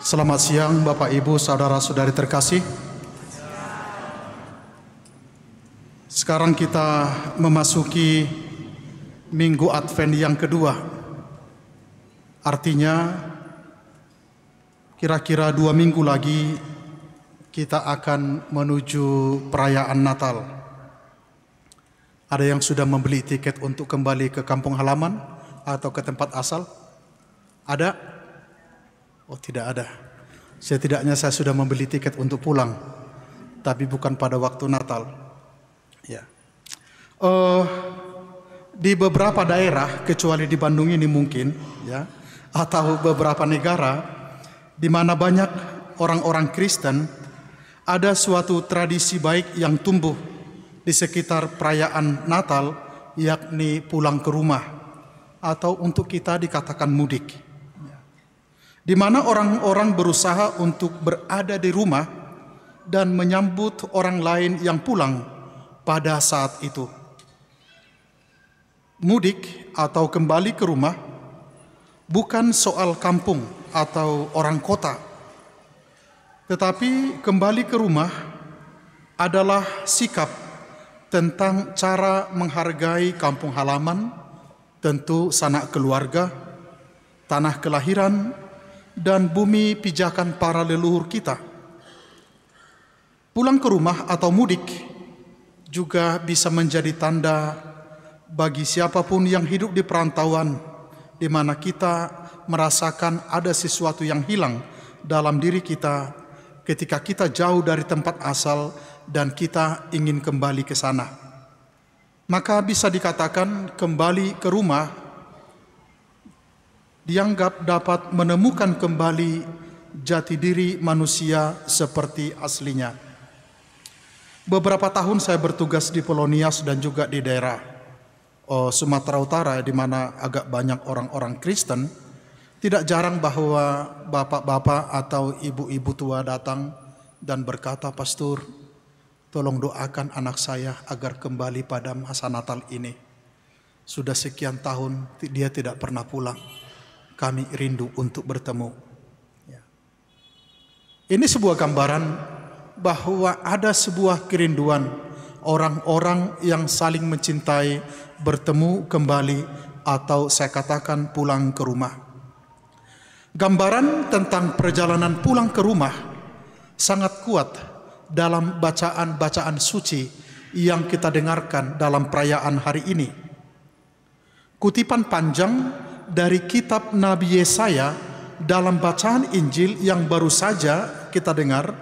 Selamat siang Bapak Ibu Saudara-saudari terkasih. Sekarang kita memasuki Minggu Advent yang kedua. Artinya kira-kira 2 minggu lagi kita akan menuju perayaan Natal. Ada yang sudah membeli tiket untuk kembali ke kampung halaman atau ke tempat asal? Ada? Oh, tidak ada. Setidaknya saya sudah membeli tiket untuk pulang, tapi bukan pada waktu Natal. Ya. Di beberapa daerah, kecuali di Bandung ini mungkin, ya, atau beberapa negara, di mana banyak orang-orang Kristen, ada suatu tradisi baik yang tumbuh di sekitar perayaan Natal, yakni pulang ke rumah, atau untuk kita dikatakan mudik. Di mana orang-orang berusaha untuk berada di rumah dan menyambut orang lain yang pulang pada saat itu. Mudik atau kembali ke rumah bukan soal kampung atau orang kota, tetapi kembali ke rumah adalah sikap tentang cara menghargai kampung halaman, tentu sanak keluarga, tanah kelahiran, dan bumi pijakan para leluhur kita. Pulang ke rumah atau mudik juga bisa menjadi tanda bagi siapapun yang hidup di perantauan, di mana kita merasakan ada sesuatu yang hilang dalam diri kita ketika kita jauh dari tempat asal dan kita ingin kembali ke sana. Maka bisa dikatakan kembali ke rumah dianggap dapat menemukan kembali jati diri manusia seperti aslinya. Beberapa tahun saya bertugas di Polonias dan juga di daerah Sumatera Utara, di mana agak banyak orang-orang Kristen. Tidak jarang bahwa bapak-bapak atau ibu-ibu tua datang dan berkata, "Pastor, tolong doakan anak saya agar kembali pada masa Natal ini. Sudah sekian tahun dia tidak pernah pulang. Kami rindu untuk bertemu." Ya. Ini sebuah gambaran bahwa ada sebuah kerinduan orang-orang yang saling mencintai bertemu kembali, atau saya katakan pulang ke rumah. Gambaran tentang perjalanan pulang ke rumah sangat kuat dalam bacaan-bacaan suci yang kita dengarkan dalam perayaan hari ini. Kutipan panjang dari kitab Nabi Yesaya dalam bacaan Injil yang baru saja kita dengar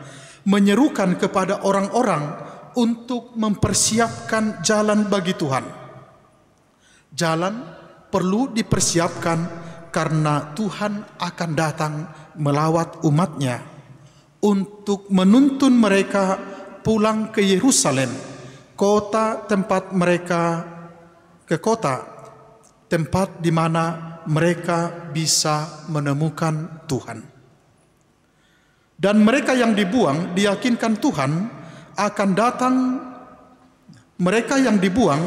menyerukan kepada orang-orang untuk mempersiapkan jalan bagi Tuhan. Jalan perlu dipersiapkan karena Tuhan akan datang melawat umatnya untuk menuntun mereka pulang ke Yerusalem, kota tempat mereka, ke kota tempat di mana mereka bisa menemukan Tuhan. Dan mereka yang dibuang diyakinkan Tuhan akan datang. Mereka yang dibuang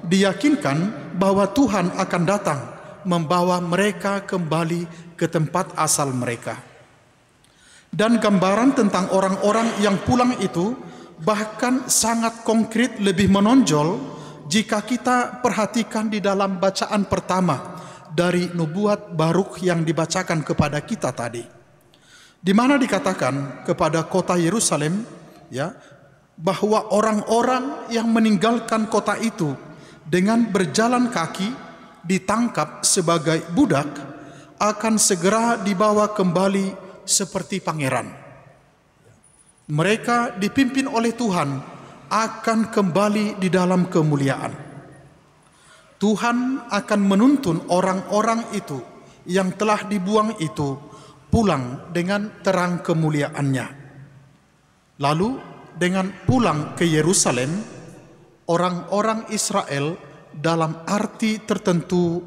diyakinkan bahwa Tuhan akan datang membawa mereka kembali ke tempat asal mereka. Dan gambaran tentang orang-orang yang pulang itu bahkan sangat konkret, lebih menonjol jika kita perhatikan di dalam bacaan pertama dari nubuat Baruk yang dibacakan kepada kita tadi, di mana dikatakan kepada kota Yerusalem, ya, bahwa orang-orang yang meninggalkan kota itu dengan berjalan kaki ditangkap sebagai budak akan segera dibawa kembali seperti pangeran. Mereka dipimpin oleh Tuhan akan kembali di dalam kemuliaan. Tuhan akan menuntun orang-orang itu yang telah dibuang itu pulang dengan terang kemuliaannya. Lalu dengan pulang ke Yerusalem, orang-orang Israel dalam arti tertentu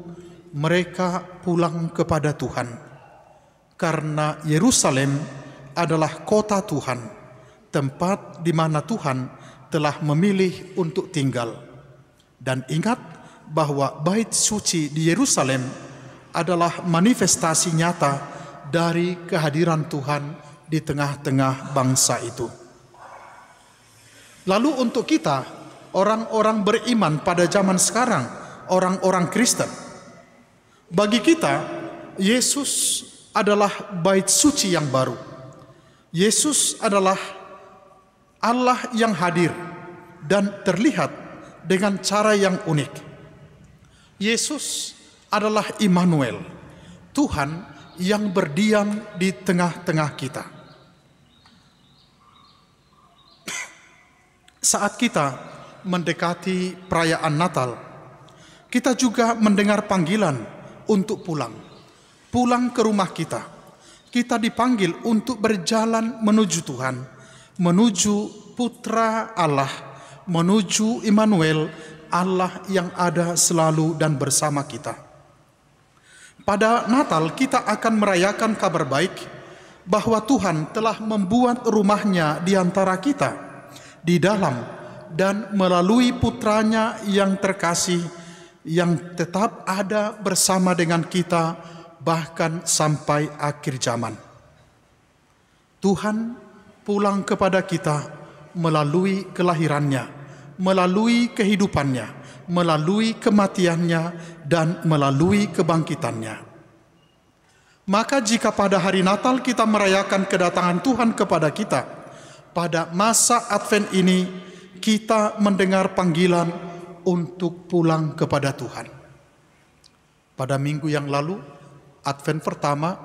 mereka pulang kepada Tuhan, karena Yerusalem adalah kota Tuhan, tempat di mana Tuhan telah memilih untuk tinggal. Dan ingat bahwa bait suci di Yerusalem adalah manifestasi nyata dari kehadiran Tuhan di tengah-tengah bangsa itu. Lalu untuk kita, orang-orang beriman pada zaman sekarang, orang-orang Kristen, bagi kita, Yesus adalah bait suci yang baru. Yesus adalah Allah yang hadir dan terlihat dengan cara yang unik. Yesus adalah Immanuel, Tuhan yang berdiam di tengah-tengah kita. Saat kita mendekati perayaan Natal, kita juga mendengar panggilan untuk pulang ke rumah kita. Kita dipanggil untuk berjalan menuju Tuhan, menuju Putra Allah, menuju Immanuel, Allah yang ada selalu dan bersama kita. Pada Natal kita akan merayakan kabar baik bahwa Tuhan telah membuat rumahnya di antara kita, di dalam dan melalui putranya yang terkasih, yang tetap ada bersama dengan kita bahkan sampai akhir zaman. Tuhan pulang kepada kita melalui kelahirannya, melalui kehidupannya, melalui kematiannya, dan melalui kebangkitannya. Maka jika pada hari Natal kita merayakan kedatangan Tuhan kepada kita, pada masa Advent ini kita mendengar panggilan untuk pulang kepada Tuhan. Pada minggu yang lalu, Advent pertama,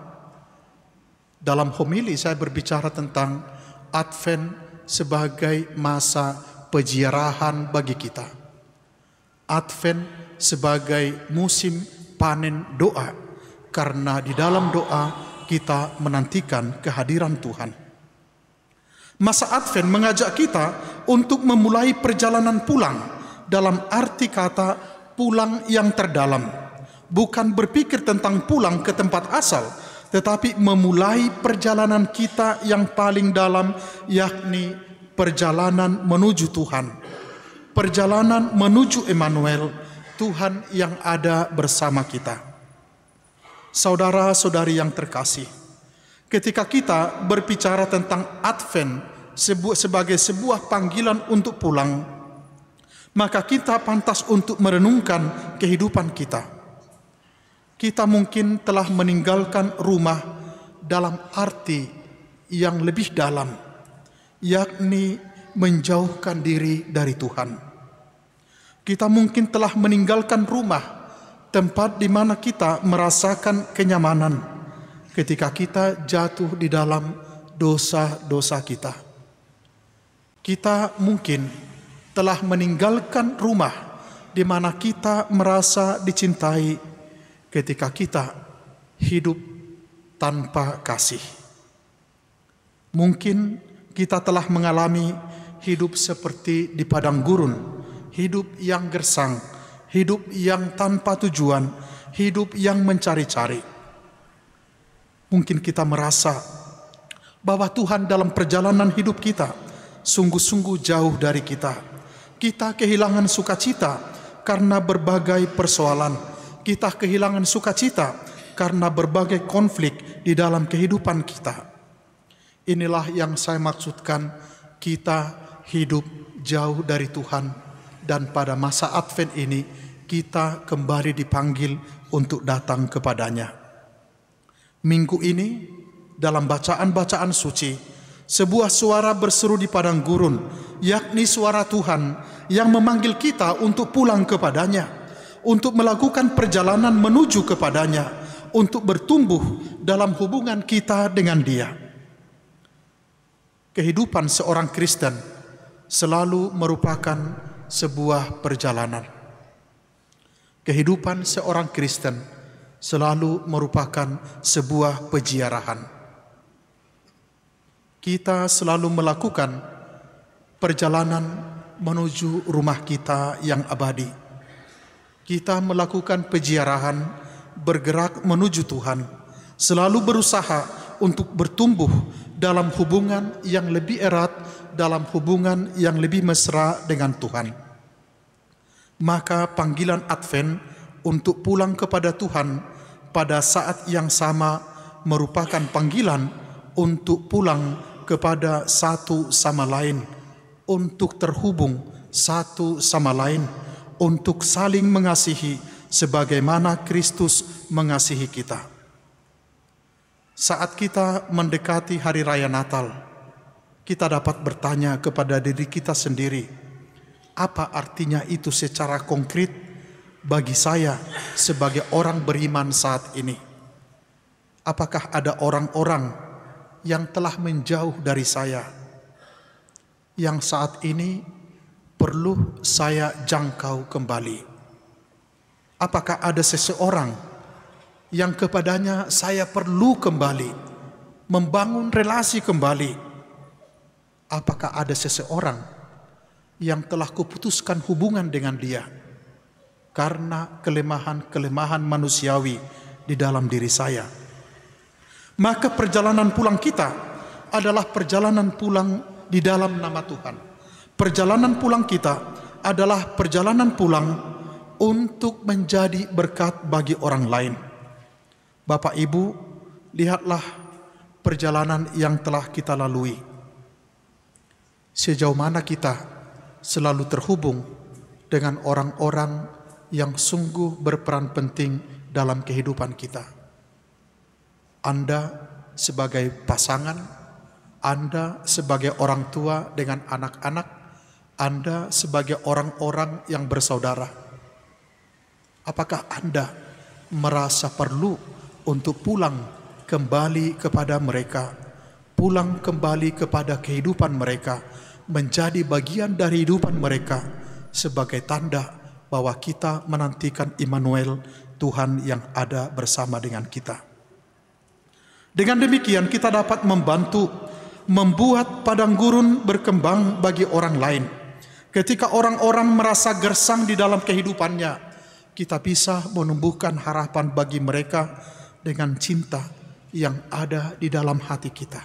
dalam homili saya berbicara tentang Advent sebagai masa peziarahan bagi kita. Advent sebagai musim panen doa, karena di dalam doa kita menantikan kehadiran Tuhan. Masa Advent mengajak kita untuk memulai perjalanan pulang, dalam arti kata pulang yang terdalam. Bukan berpikir tentang pulang ke tempat asal, tetapi memulai perjalanan kita yang paling dalam, yakni perjalanan menuju Tuhan. Perjalanan menuju Immanuel, Tuhan yang ada bersama kita. Saudara-saudari yang terkasih, ketika kita berbicara tentang Advent sebagai sebuah panggilan untuk pulang, maka kita pantas untuk merenungkan kehidupan kita. Kita mungkin telah meninggalkan rumah dalam arti yang lebih dalam, yakni menjauhkan diri dari Tuhan. Kita mungkin telah meninggalkan rumah, tempat di mana kita merasakan kenyamanan ketika kita jatuh di dalam dosa-dosa kita. Kita mungkin telah meninggalkan rumah di mana kita merasa dicintai ketika kita hidup tanpa kasih. Mungkin kita telah mengalami hidup seperti di padang gurun, hidup yang gersang, hidup yang tanpa tujuan, hidup yang mencari-cari. Mungkin kita merasa bahwa Tuhan dalam perjalanan hidup kita sungguh-sungguh jauh dari kita. Kita kehilangan sukacita karena berbagai persoalan. Kita kehilangan sukacita karena berbagai konflik di dalam kehidupan kita. Inilah yang saya maksudkan, kita hidup jauh dari Tuhan, dan pada masa Advent ini kita kembali dipanggil untuk datang kepadanya. Minggu ini dalam bacaan-bacaan suci, sebuah suara berseru di padang gurun, yakni suara Tuhan yang memanggil kita untuk pulang kepadanya, untuk melakukan perjalanan menuju kepadanya, untuk bertumbuh dalam hubungan kita dengan Dia. Kehidupan seorang Kristen selalu merupakan sebuah perjalanan. Kehidupan seorang Kristen selalu merupakan sebuah peziarahan. Kita selalu melakukan perjalanan menuju rumah kita yang abadi. Kita melakukan peziarahan, bergerak menuju Tuhan, selalu berusaha untuk bertumbuh dalam hubungan yang lebih erat, dalam hubungan yang lebih mesra dengan Tuhan. Maka panggilan Advent untuk pulang kepada Tuhan pada saat yang sama merupakan panggilan untuk pulang kepada satu sama lain, untuk terhubung satu sama lain, untuk saling mengasihi sebagaimana Kristus mengasihi kita. Saat kita mendekati hari raya Natal, kita dapat bertanya kepada diri kita sendiri, apa artinya itu secara konkret bagi saya sebagai orang beriman saat ini? Apakah ada orang-orang yang telah menjauh dari saya, yang saat ini perlu saya jangkau kembali? Apakah ada seseorang yang kepadanya saya perlu kembali, membangun relasi kembali? Apakah ada seseorang yang telah kuputuskan hubungan dengan dia karena kelemahan-kelemahan manusiawi di dalam diri saya? Maka perjalanan pulang kita adalah perjalanan pulang di dalam nama Tuhan. Perjalanan pulang kita adalah perjalanan pulang untuk menjadi berkat bagi orang lain. Bapak Ibu, lihatlah perjalanan yang telah kita lalui. Sejauh mana kita selalu terhubung dengan orang-orang yang sungguh berperan penting dalam kehidupan kita. Anda sebagai pasangan, Anda sebagai orang tua dengan anak-anak, Anda sebagai orang-orang yang bersaudara. Apakah Anda merasa perlu untuk pulang kembali kepada mereka, pulang kembali kepada kehidupan mereka, menjadi bagian dari kehidupan mereka sebagai tanda bahwa kita menantikan Immanuel, Tuhan yang ada bersama dengan kita. Dengan demikian kita dapat membantu membuat padang gurun berkembang bagi orang lain. Ketika orang-orang merasa gersang di dalam kehidupannya, kita bisa menumbuhkan harapan bagi mereka dengan cinta yang ada di dalam hati kita.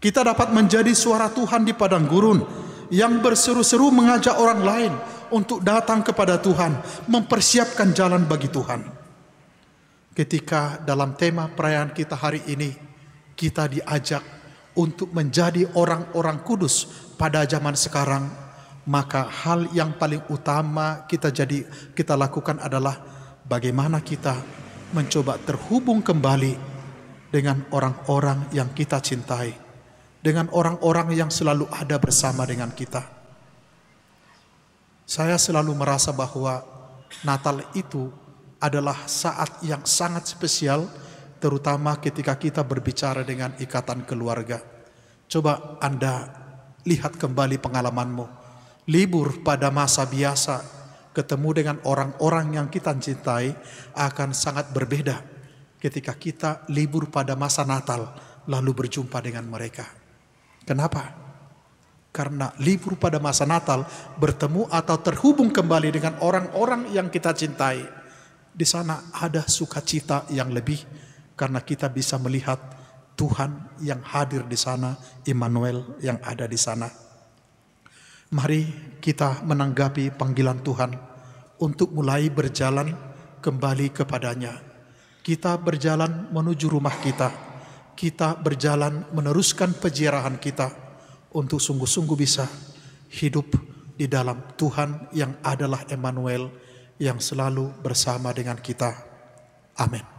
Kita dapat menjadi suara Tuhan di padang gurun yang berseru-seru mengajak orang lain untuk datang kepada Tuhan, mempersiapkan jalan bagi Tuhan. Ketika dalam tema perayaan kita hari ini, kita diajak untuk menjadi orang-orang kudus pada zaman sekarang, maka hal yang paling utama kita lakukan adalah bagaimana kita mencoba terhubung kembali dengan orang-orang yang kita cintai, dengan orang-orang yang selalu ada bersama dengan kita. Saya selalu merasa bahwa Natal itu adalah saat yang sangat spesial, terutama ketika kita berbicara dengan ikatan keluarga. Coba Anda lihat kembali pengalamanmu. Libur pada masa biasa, ketemu dengan orang-orang yang kita cintai akan sangat berbeda ketika kita libur pada masa Natal lalu berjumpa dengan mereka. Kenapa? Karena libur pada masa Natal bertemu atau terhubung kembali dengan orang-orang yang kita cintai. Di sana ada sukacita yang lebih karena kita bisa melihat Tuhan yang hadir di sana, Immanuel yang ada di sana. Mari kita menanggapi panggilan Tuhan untuk mulai berjalan kembali kepadanya. Kita berjalan menuju rumah kita. Kita berjalan meneruskan peziarahan kita untuk sungguh-sungguh bisa hidup di dalam Tuhan yang adalah Immanuel, yang selalu bersama dengan kita. Amin.